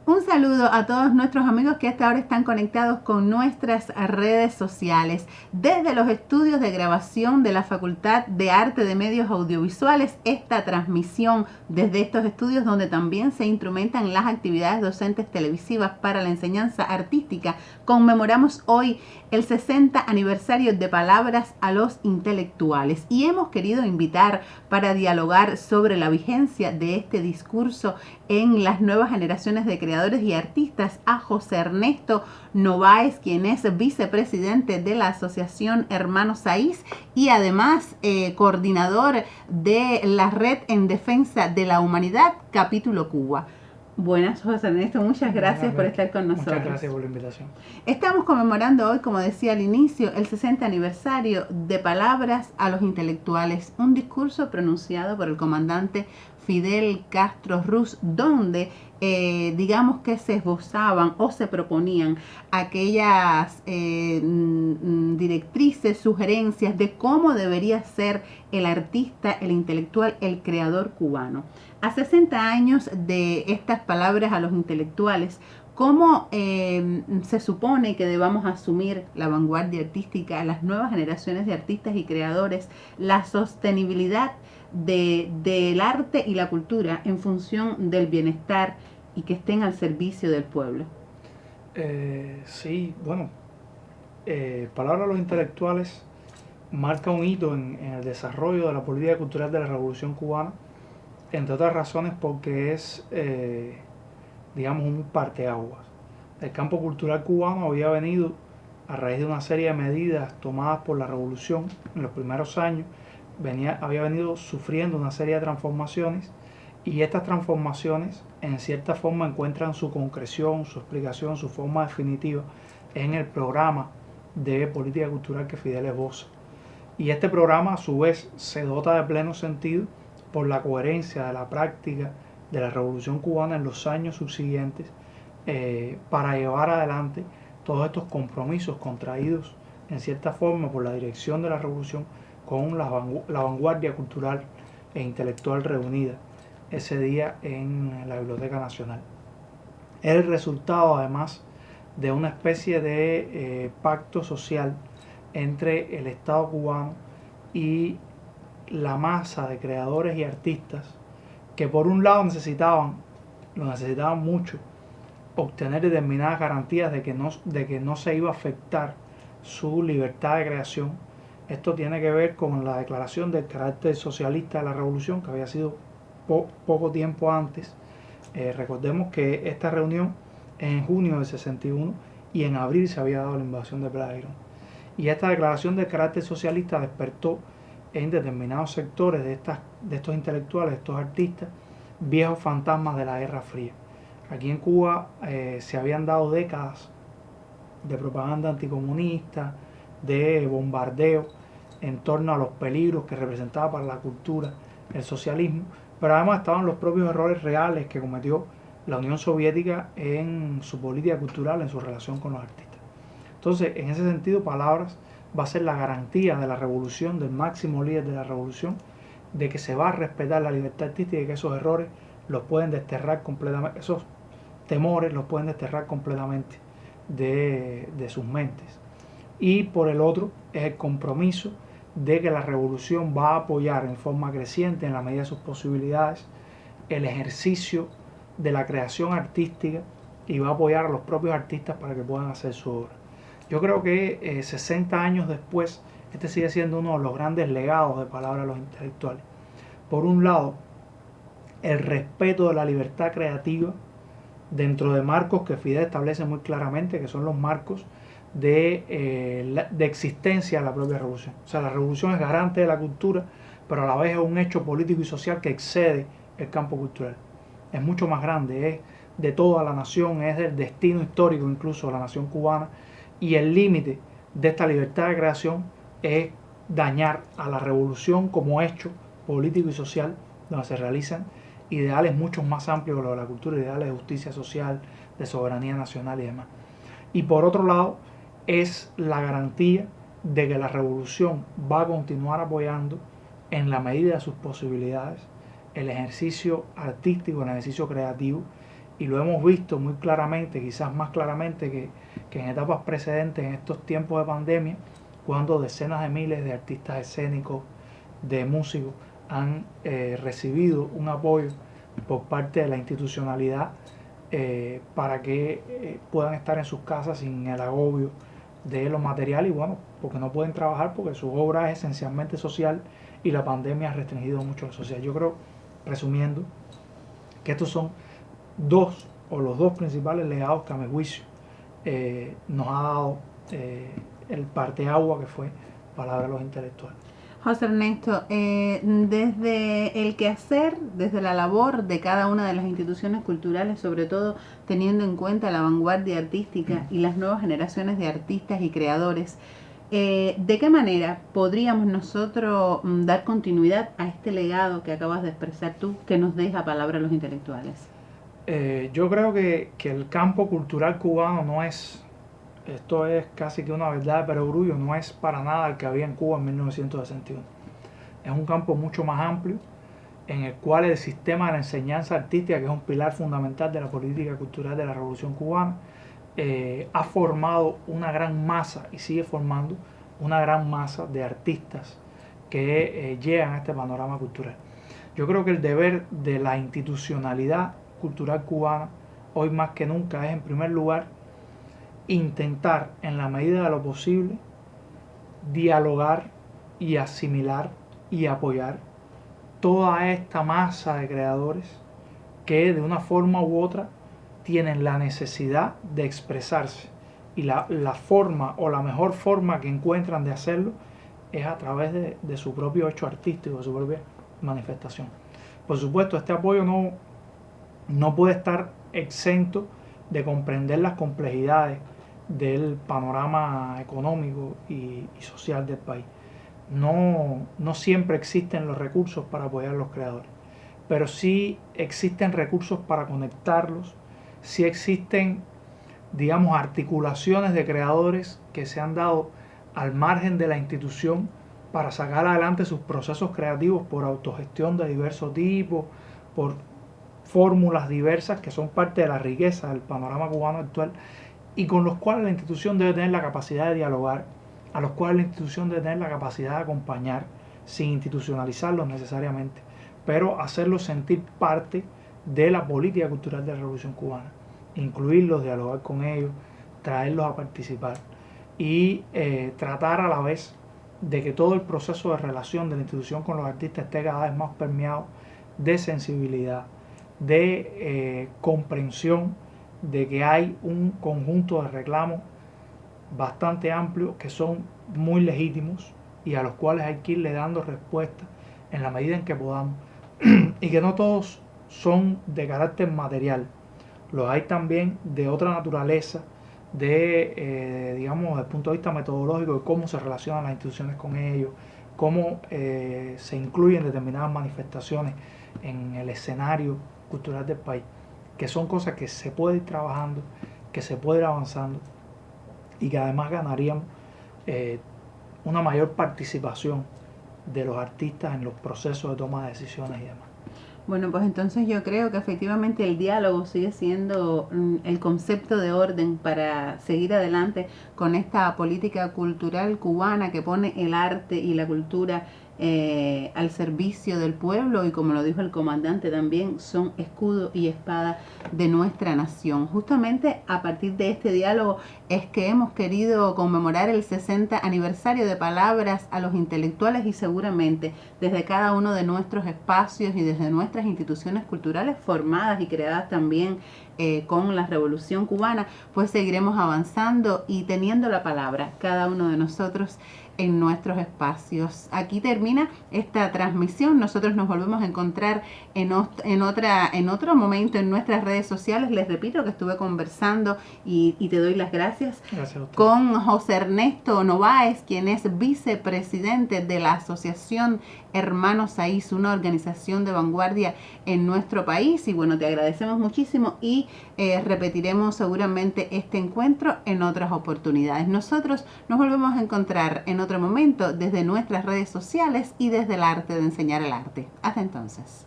Un saludo a todos nuestros amigos que hasta ahora están conectados con nuestras redes sociales. Desde los estudios de grabación de la Facultad de Arte de Medios Audiovisuales, esta transmisión desde estos estudios donde también se instrumentan las actividades docentes televisivas para la enseñanza artística, conmemoramos hoy el 60 aniversario de Palabras a los Intelectuales y hemos querido invitar para dialogar sobre la vigencia de este discurso en las nuevas generaciones de creadores y artistas a José Ernesto Nováez, quien es vicepresidente de la Asociación Hermanos Saiz y además coordinador de la Red en Defensa de la Humanidad, capítulo Cuba. Buenas, José Ernesto, muchas gracias por estar con nosotros. Muchas gracias por la invitación. Estamos conmemorando hoy, como decía al inicio, el 60 aniversario de Palabras a los Intelectuales, un discurso pronunciado por el comandante Fidel Castro Ruz, donde digamos que se esbozaban o se proponían aquellas directrices, sugerencias de cómo debería ser el artista, el intelectual, el creador cubano. A 60 años de estas palabras a los intelectuales, ¿cómo se supone que debamos asumir la vanguardia artística, las nuevas generaciones de artistas y creadores, la sostenibilidad del arte y la cultura en función del bienestar y que estén al servicio del pueblo? Sí, bueno, Palabra a los Intelectuales marca un hito en el desarrollo de la política cultural de la Revolución Cubana, entre otras razones porque es, digamos, un parteaguas. El campo cultural cubano había venido, a raíz de una serie de medidas tomadas por la Revolución en los primeros años, había venido sufriendo una serie de transformaciones, y estas transformaciones en cierta forma encuentran su concreción, su explicación, su forma definitiva en el programa de política cultural que Fidel esboza. Y este programa a su vez se dota de pleno sentido por la coherencia de la práctica de la Revolución Cubana en los años subsiguientes, para llevar adelante todos estos compromisos contraídos en cierta forma por la dirección de la Revolución con la vanguardia cultural e intelectual reunida ese día en la Biblioteca Nacional. Es el resultado además de una especie de pacto social entre el Estado cubano y la masa de creadores y artistas que por un lado necesitaban mucho, obtener determinadas garantías de que no se iba a afectar su libertad de creación. Esto tiene que ver con la declaración del carácter socialista de la Revolución, que había sido poco tiempo antes. Recordemos que esta reunión en junio del 61 y en abril se había dado la invasión de Playa Girón. Y esta declaración del carácter socialista despertó en determinados sectores de estos intelectuales, de estos artistas, viejos fantasmas de la Guerra Fría. Aquí en Cuba se habían dado décadas de propaganda anticomunista, de bombardeo en torno a los peligros que representaba para la cultura el socialismo, pero además estaban los propios errores reales que cometió la Unión Soviética en su política cultural, en su relación con los artistas. Entonces, en ese sentido, Palabras va a ser la garantía de la revolución, del máximo líder de la revolución, de que se va a respetar la libertad artística y que esos errores los pueden desterrar completamente, esos temores los pueden desterrar completamente de sus mentes. Y por el otro, es el compromiso de que la revolución va a apoyar en forma creciente, en la medida de sus posibilidades, el ejercicio de la creación artística y va a apoyar a los propios artistas para que puedan hacer su obra. Yo creo que 60 años después, este sigue siendo uno de los grandes legados de Palabra a los Intelectuales. Por un lado, el respeto de la libertad creativa dentro de marcos que Fidel establece muy claramente, que son los marcos de existencia de la propia revolución. O sea, la revolución es garante de la cultura, pero a la vez es un hecho político y social que excede el campo cultural. Es mucho más grande, es de toda la nación, es del destino histórico incluso de la nación cubana, y el límite de esta libertad de creación es dañar a la revolución como hecho político y social, donde se realizan ideales mucho más amplios que lo de la cultura, ideales de justicia social, de soberanía nacional y demás. Y por otro lado, es la garantía de que la revolución va a continuar apoyando, en la medida de sus posibilidades, el ejercicio artístico, el ejercicio creativo y lo hemos visto muy claramente, quizás más claramente que en etapas precedentes, en estos tiempos de pandemia, cuando decenas de miles de artistas escénicos, de músicos, han recibido un apoyo por parte de la institucionalidad para que puedan estar en sus casas sin el agobio de lo material y bueno, porque no pueden trabajar porque su obra es esencialmente social y la pandemia ha restringido mucho la sociedad. Yo creo, resumiendo, que estos son los dos principales legados que a mi juicio nos ha dado el parteagua que fue Palabra de los Intelectuales. José Ernesto, desde el quehacer, desde la labor de cada una de las instituciones culturales, sobre todo teniendo en cuenta la vanguardia artística y las nuevas generaciones de artistas y creadores, ¿de qué manera podríamos nosotros dar continuidad a este legado que acabas de expresar tú, que nos deja Palabra de los Intelectuales? Yo creo que el campo cultural cubano no es, esto es casi que una verdad de perogrullo, no es para nada el que había en Cuba en 1961. Es un campo mucho más amplio en el cual el sistema de la enseñanza artística, que es un pilar fundamental de la política cultural de la Revolución Cubana, ha formado una gran masa y sigue formando una gran masa de artistas que llegan a este panorama cultural. Yo creo que el deber de la institucionalidad cultural cubana hoy más que nunca es, en primer lugar, intentar en la medida de lo posible dialogar y asimilar y apoyar toda esta masa de creadores que de una forma u otra tienen la necesidad de expresarse y la forma o la mejor forma que encuentran de hacerlo es a través de su propio hecho artístico, de su propia manifestación. Por supuesto, este apoyo no puede estar exento de comprender las complejidades del panorama económico y social del país. No siempre existen los recursos para apoyar a los creadores, pero sí existen recursos para conectarlos, sí existen, digamos, articulaciones de creadores que se han dado al margen de la institución para sacar adelante sus procesos creativos por autogestión de diversos tipos, por fórmulas diversas que son parte de la riqueza del panorama cubano actual y con los cuales la institución debe tener la capacidad de dialogar, a los cuales la institución debe tener la capacidad de acompañar sin institucionalizarlos necesariamente, pero hacerlos sentir parte de la política cultural de la Revolución Cubana, incluirlos, dialogar con ellos, traerlos a participar y tratar a la vez de que todo el proceso de relación de la institución con los artistas esté cada vez más permeado de sensibilidad, de comprensión de que hay un conjunto de reclamos bastante amplios que son muy legítimos y a los cuales hay que irle dando respuesta en la medida en que podamos y que no todos son de carácter material, los hay también de otra naturaleza, digamos, desde el punto de vista metodológico de cómo se relacionan las instituciones con ellos, cómo se incluyen determinadas manifestaciones en el escenario cultural del país, que son cosas que se puede ir trabajando, que se puede ir avanzando y que además ganaríamos una mayor participación de los artistas en los procesos de toma de decisiones y demás. Bueno, pues entonces yo creo que efectivamente el diálogo sigue siendo el concepto de orden para seguir adelante con esta política cultural cubana que pone el arte y la cultura al servicio del pueblo y, como lo dijo el comandante también, son escudo y espada de nuestra nación. Justamente a partir de este diálogo es que hemos querido conmemorar el 60 aniversario de Palabras a los Intelectuales y seguramente desde cada uno de nuestros espacios y desde nuestras instituciones culturales formadas y creadas también con la Revolución Cubana, pues seguiremos avanzando y teniendo la palabra cada uno de nosotros en nuestros espacios. Aquí termina esta transmisión. Nosotros nos volvemos a encontrar en otro momento en nuestras redes sociales. Les repito que estuve conversando y te doy las gracias con José Ernesto Nováez, quien es vicepresidente de la Asociación Hermanos Saiz, una organización de vanguardia en nuestro país. Y bueno, te agradecemos muchísimo y repetiremos seguramente este encuentro en otras oportunidades. Nosotros nos volvemos a encontrar en otro momento desde nuestras redes sociales y desde el arte de enseñar el arte. Hasta entonces.